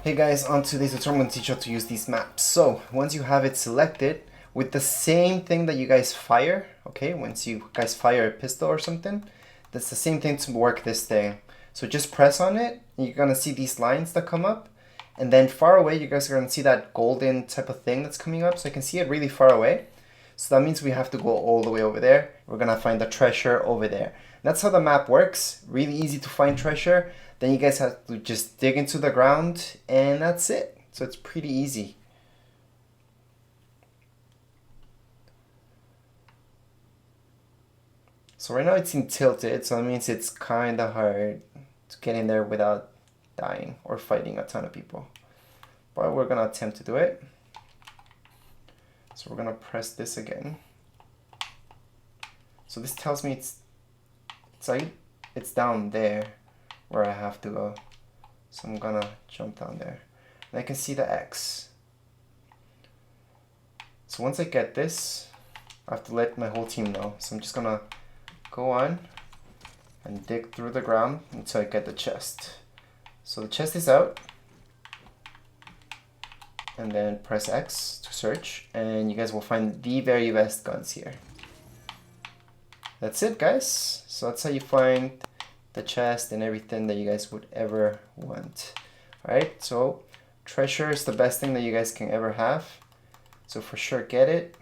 Hey guys, on today's tutorial I'm going to teach you how to use these maps. So once you have it selected, with the same thing that you guys fire, okay, once you guys fire a pistol or something, that's the same thing to work this thing. So just press on it, and you're going to see these lines that come up, and then far away you guys are going to see that golden type of thing that's coming up, so I can see it really far away. So that means we have to go all the way over there. We're going to find the treasure over there. That's how the map works. Really easy to find treasure. Then you guys have to just dig into the ground, and that's it. So it's pretty easy. So right now it's in tilted, so that means it's kind of hard to get in there without dying or fighting a ton of people. But we're going to attempt to do it. So we're going to press this again. So this tells me it's down there where I have to go. So I'm gonna jump down there. And I can see the X. So once I get this, I have to let my whole team know. So I'm just gonna go on and dig through the ground until I get the chest. So the chest is out. And then press X to search, and you guys will find the very best guns here. That's it, guys. So that's how you find the chest and everything that you guys would ever want. Alright, so treasure is the best thing that you guys can ever have. So for sure get it.